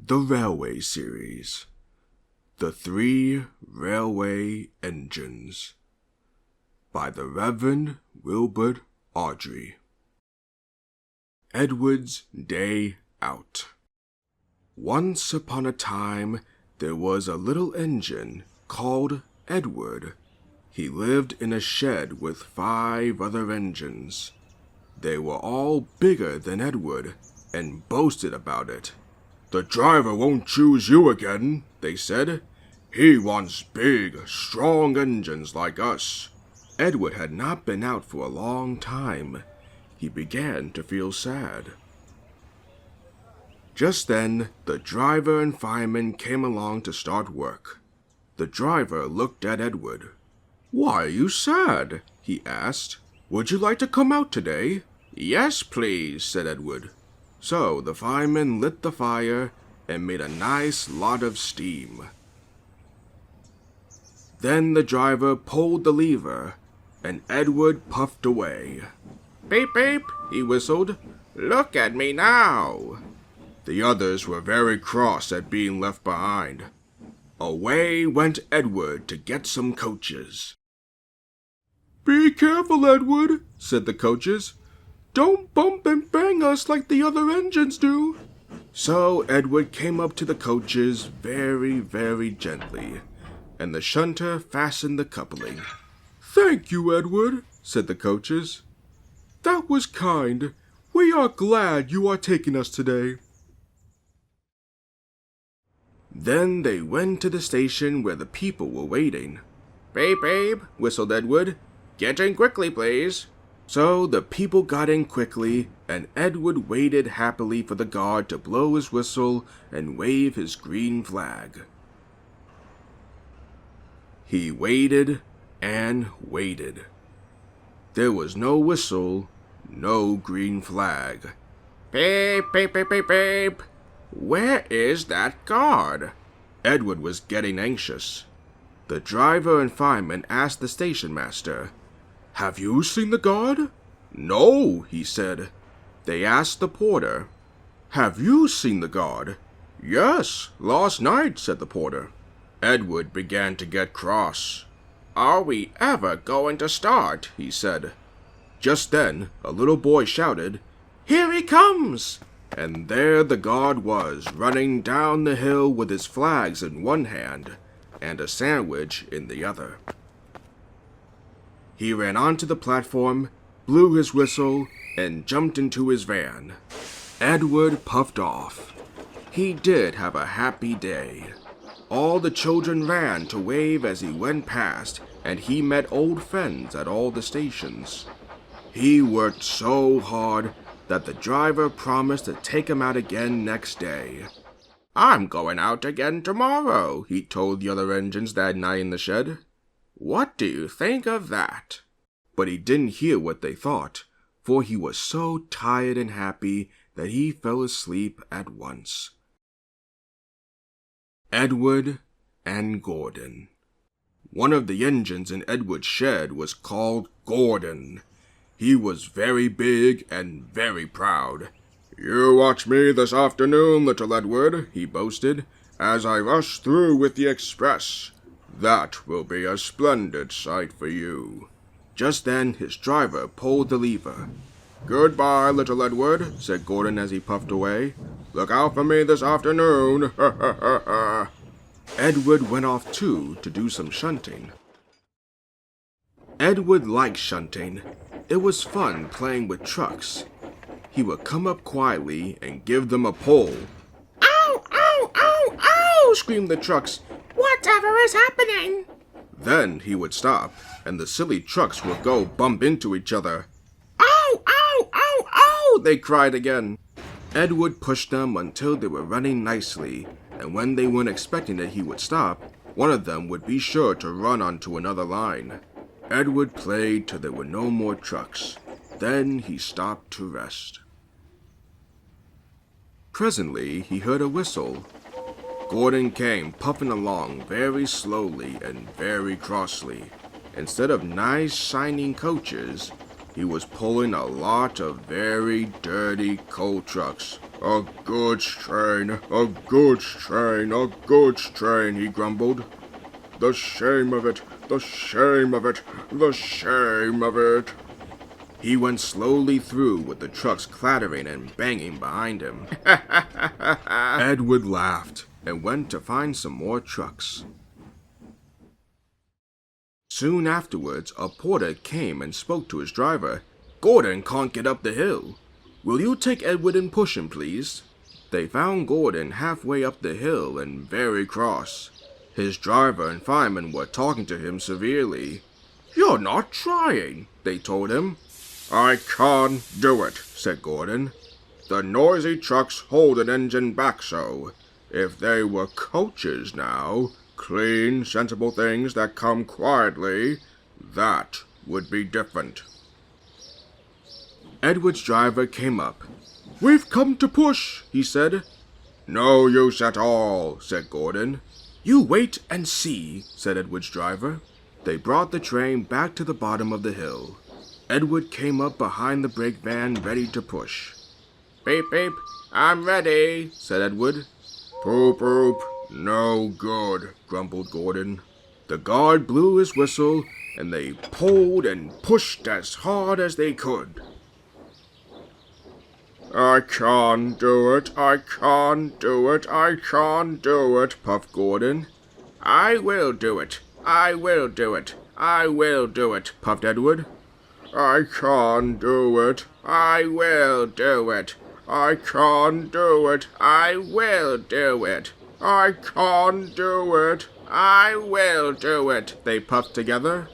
The Railway Series. The Three Railway Engines. By the Reverend Wilbert Audrey. Edward's Day Out. Once upon a time, there was a little engine called Edward. He lived in a shed with 5 other engines. They were all bigger than Edward and boasted about it. "The driver won't choose you again," they said. "He wants big, strong engines like us." Edward had not been out for a long time. He began to feel sad. Just then, the driver and fireman came along to start work. The driver looked at Edward. "Why are you sad?" he asked. "Would you like to come out today?" "Yes, please," said Edward. So the fireman lit the fire and made a nice lot of steam. Then the driver pulled the lever, and Edward puffed away. "Beep, beep," he whistled. "Look at me now." The others were very cross at being left behind. Away went Edward to get some coaches. "Be careful, Edward," said the coaches. "Don't bump and bang us like the other engines do." So Edward came up to the coaches very, very gently, and the shunter fastened the coupling. "Thank you, Edward," said the coaches. "That was kind. We are glad you are taking us today." Then they went to the station where the people were waiting. "Beep, beep," whistled Edward. "Get in quickly, please." So the people got in quickly, and Edward waited happily for the guard to blow his whistle and wave his green flag. He waited and waited. There was no whistle, no green flag. "Beep, beep, beep, beep, beep. Where is that guard?" Edward was getting anxious. The driver and fireman asked the station master, "Have you seen the guard?" "No," he said. They asked the porter, "Have you seen the guard?" "Yes, last night," said the porter. Edward began to get cross. "Are we ever going to start?" he said. Just then, a little boy shouted, "Here he comes!" And there the guard was, running down the hill with his flags in one hand and a sandwich in the other. He ran onto the platform, blew his whistle, and jumped into his van. Edward puffed off. He did have a happy day. All the children ran to wave as he went past, and he met old friends at all the stations. He worked so hard that the driver promised to take him out again next day. "I'm going out again tomorrow," he told the other engines that night in the shed. "What do you think of that?" But he didn't hear what they thought, for he was so tired and happy that he fell asleep at once. Edward and Gordon. One of the engines in Edward's shed was called Gordon. He was very big and very proud. "You watch me this afternoon, little Edward," he boasted, "as I rush through with the express. That will be a splendid sight for you." Just then, his driver pulled the lever. "Goodbye, little Edward," said Gordon as he puffed away. "Look out for me this afternoon." Edward went off too to do some shunting. Edward liked shunting. It was fun playing with trucks. He would come up quietly and give them a pull. "Ow, ow, ow, ow!" screamed the trucks. "Whatever is happening?" Then he would stop, and the silly trucks would go bump into each other. "Ow, ow, ow, ow!" they cried again. Edward pushed them until they were running nicely, and when they weren't expecting it he would stop, one of them would be sure to run onto another line. Edward played till there were no more trucks. Then he stopped to rest. Presently he heard a whistle. Gordon came puffing along very slowly and very crossly. Instead of nice shining coaches, he was pulling a lot of very dirty coal trucks. "A goods train, a goods train, a goods train," he grumbled. "The shame of it, the shame of it, the shame of it." He went slowly through with the trucks clattering and banging behind him. Edward laughed and went to find some more trucks. Soon afterwards, a porter came and spoke to his driver. "Gordon can't get up the hill. Will you take Edward and push him, please?" They found Gordon halfway up the hill and very cross. His driver and fireman were talking to him severely. "You're not trying," they told him. "I can't do it," said Gordon. "The noisy trucks hold an engine back so. If they were coaches now, clean, sensible things that come quietly, that would be different." Edward's driver came up. "We've come to push," he said. "No use at all," said Gordon. "You wait and see," said Edward's driver. They brought the train back to the bottom of the hill. Edward came up behind the brake van ready to push. "Beep, beep, I'm ready," said Edward. "Poop, poop, no good," grumbled Gordon. The guard blew his whistle, and they pulled and pushed as hard as they could. "I can't do it, I can't do it, I can't do it," puffed Gordon. "I will do it, I will do it, I will do it," puffed Edward. "I can't do it, I will do it, I can't do it, I will do it, I can't do it, I will do it," they puffed together.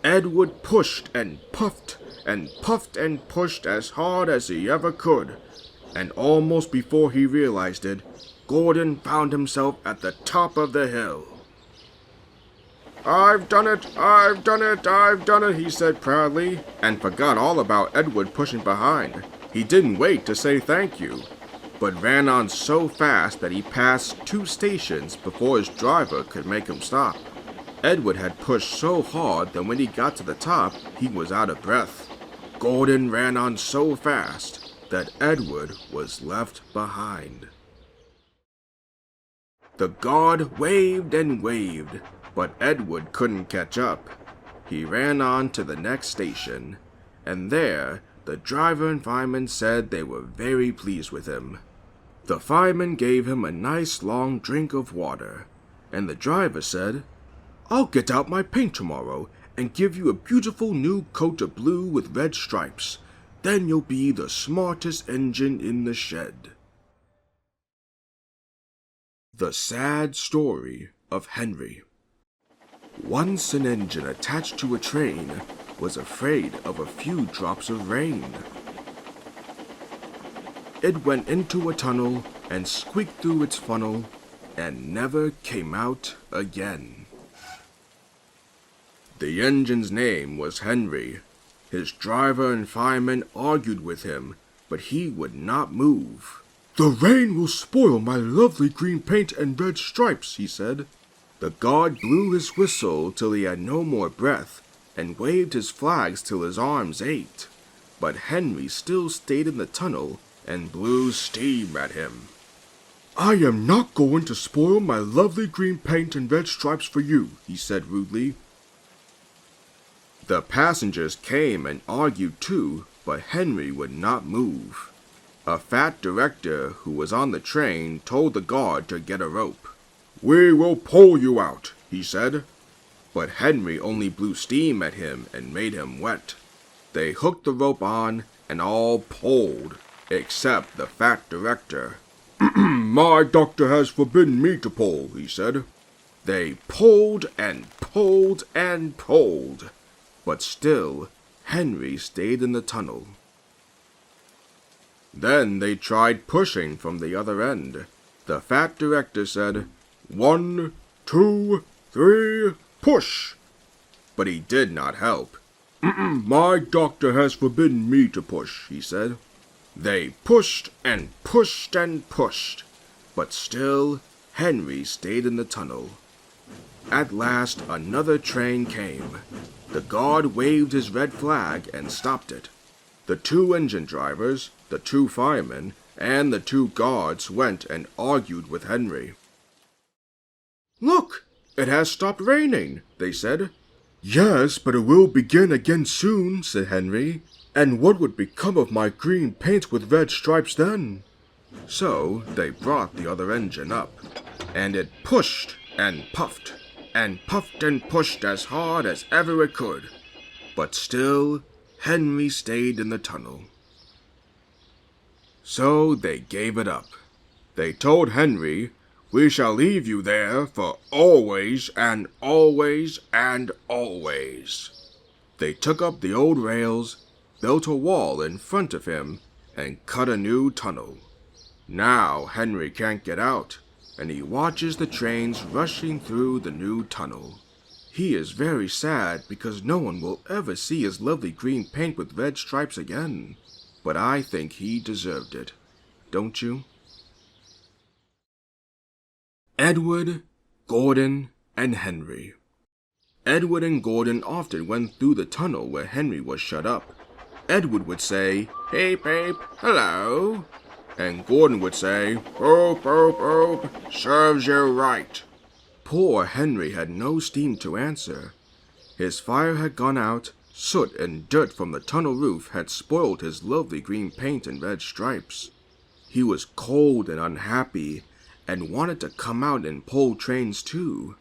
Edward pushed and puffed and puffed and pushed as hard as he ever could, and almost before he realized it, Gordon found himself at the top of the hill. "I've done it, I've done it, I've done it," he said proudly, and forgot all about Edward pushing behind. He didn't wait to say thank you, but ran on so fast that he passed 2 stations before his driver could make him stop. Edward had pushed so hard that when he got to the top, he was out of breath. Gordon ran on so fast that Edward was left behind. The guard waved and waved, but Edward couldn't catch up. He ran on to the next station, and there the driver and fireman said they were very pleased with him. The fireman gave him a nice long drink of water, and the driver said, "I'll get out my paint tomorrow and give you a beautiful new coat of blue with red stripes. Then you'll be the smartest engine in the shed." The Sad Story of Henry. Once an engine attached to a train was afraid of a few drops of rain. It went into a tunnel and squeaked through its funnel and never came out again. The engine's name was Henry. His driver and fireman argued with him, but he would not move. "The rain will spoil my lovely green paint and red stripes," he said. The guard blew his whistle till he had no more breath, and waved his flags till his arms ached. But Henry still stayed in the tunnel and blew steam at him. "I am not going to spoil my lovely green paint and red stripes for you," he said rudely. The passengers came and argued too, but Henry would not move. A fat director who was on the train told the guard to get a rope. "We will pull you out," he said. But Henry only blew steam at him and made him wet. They hooked the rope on and all pulled, except the fat director. "My doctor has forbidden me to pull," he said. They pulled and pulled and pulled, but still Henry stayed in the tunnel. Then they tried pushing from the other end. The fat director said, "1, 2, 3, push!" But he did not help. "My doctor has forbidden me to push," he said. They pushed and pushed and pushed, but still Henry stayed in the tunnel. At last another train came. The guard waved his red flag and stopped it. The 2 engine drivers, the 2 firemen, and the two guards went and argued with Henry. "Look, it has stopped raining," they said. "Yes, but it will begin again soon," said Henry. "And what would become of my green paint with red stripes then?" So they brought the other engine up, and it pushed and puffed and pushed as hard as ever it could. But still, Henry stayed in the tunnel. So they gave it up. They told Henry, "We shall leave you there for always and always and always." They took up the old rails, built a wall in front of him, and cut a new tunnel. Now Henry can't get out, and he watches the trains rushing through the new tunnel. He is very sad because no one will ever see his lovely green paint with red stripes again. But I think he deserved it. Don't you? Edward, Gordon, and Henry. Edward and Gordon often went through the tunnel where Henry was shut up. Edward would say, "Hey, babe, hello." And Gordon would say, "Oop, oop, oop, serves you right." Poor Henry had no steam to answer. His fire had gone out, soot and dirt from the tunnel roof had spoiled his lovely green paint and red stripes. He was cold and unhappy, and wanted to come out and pull trains too.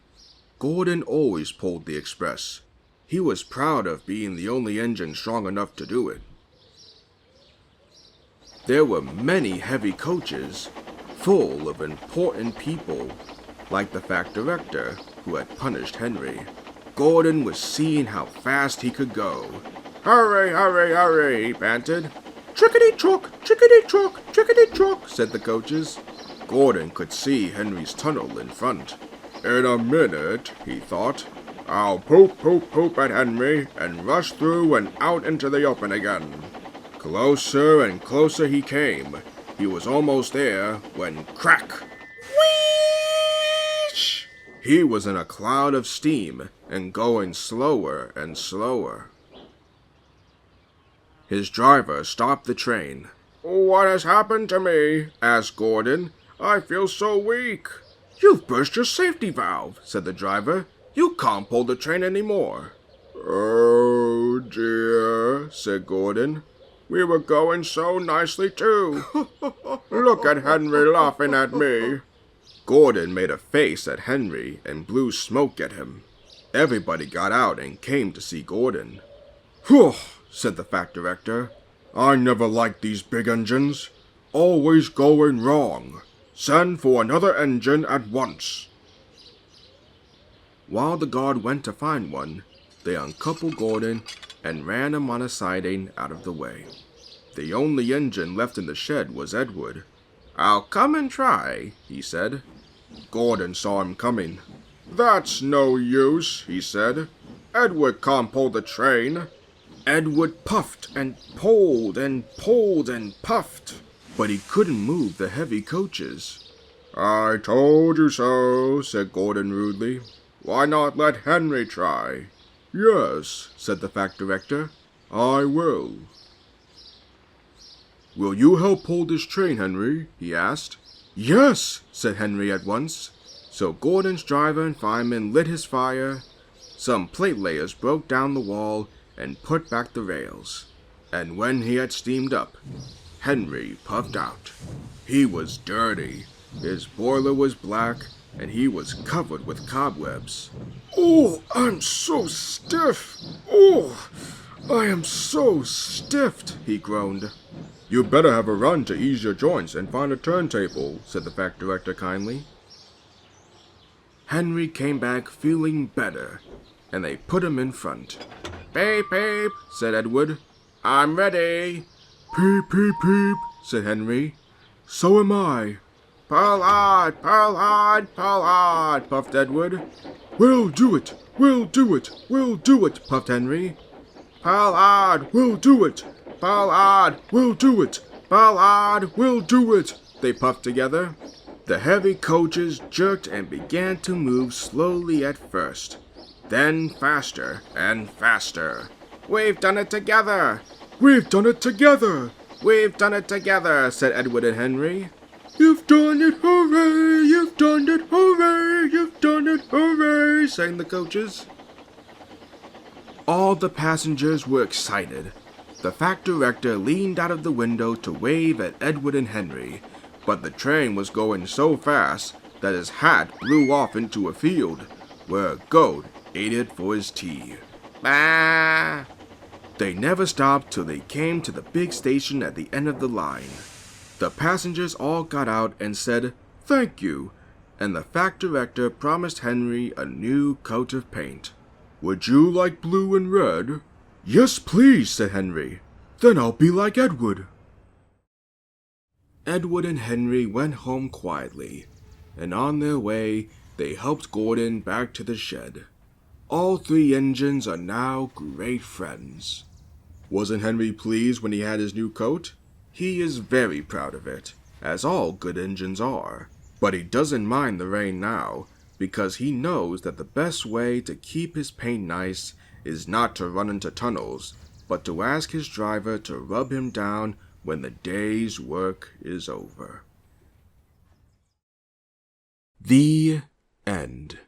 Gordon always pulled the express. He was proud of being the only engine strong enough to do it. There were many heavy coaches, full of important people, like the fact director who had punished Henry. Gordon was seeing how fast he could go. "Hurry, hurry, hurry," he panted. "Chickadee-chook, chickadee-chook, chickadee-chook," said the coaches. Gordon could see Henry's tunnel in front. "In a minute," he thought, "I'll poop, poop, poop at Henry and rush through and out into the open again." Closer and closer he came. He was almost there when crack! Whoosh! He was in a cloud of steam and going slower and slower. His driver stopped the train. "What has happened to me?" asked Gordon. "I feel so weak." "You've burst your safety valve," said the driver. "You can't pull the train anymore." "Oh dear," said Gordon. "We were going so nicely too. Look at Henry laughing at me." Gordon made a face at Henry and blew smoke at him. Everybody got out and came to see Gordon. "Whew," said the fact director. "I never liked these big engines. Always going wrong. Send for another engine at once." While the guard went to find one, they uncoupled Gordon and ran him on a siding out of the way. The only engine left in the shed was Edward. "I'll come and try," he said. Gordon saw him coming. "That's no use," he said. "Edward can't pull the train." Edward puffed and pulled and pulled and puffed, but he couldn't move the heavy coaches. "I told you so," said Gordon rudely. "Why not let Henry try?" "Yes," said the fact director. "I will." "Will you help pull this train, Henry?" he asked. "Yes," said Henry at once. So Gordon's driver and fireman lit his fire. Some plate layers broke down the wall and put back the rails. And when he had steamed up, Henry puffed out. He was dirty. His boiler was black, and he was covered with cobwebs. "Oh, I'm so stiff! Oh, I am so stiffed!" he groaned. "You better have a run to ease your joints and find a turntable," said the fact director kindly. Henry came back feeling better, and they put him in front. "Peep, peep," said Edward. "I'm ready." "Peep, peep, peep," said Henry. "So am I." "Pull hard, pull hard, pull hard," puffed Edward. "We'll do it, we'll do it, we'll do it," puffed Henry. "Pull hard, we'll do it. Pull hard, we'll do it. Pull hard, we'll do it," they puffed together. The heavy coaches jerked and began to move slowly at first, then faster and faster. "We've done it together! We've done it together! We've done it together, said Edward and Henry. You've done it, hooray! You've done it, hooray! You've done it, hooray! Sang the coaches. All the passengers were excited. The fact director leaned out of the window to wave at Edward and Henry, but the train was going so fast that his hat blew off into a field, where a goat ate it for his tea. Bah! They never stopped till they came to the big station at the end of the line. The passengers all got out and said, "Thank you," and the fact director promised Henry a new coat of paint. "Would you like blue and red?" "Yes, please," said Henry. "Then I'll be like Edward." Edward and Henry went home quietly, and on their way, they helped Gordon back to the shed. All three engines are now great friends. Wasn't Henry pleased when he had his new coat? He is very proud of it, as all good engines are. But he doesn't mind the rain now, because he knows that the best way to keep his paint nice is not to run into tunnels, but to ask his driver to rub him down when the day's work is over. The end.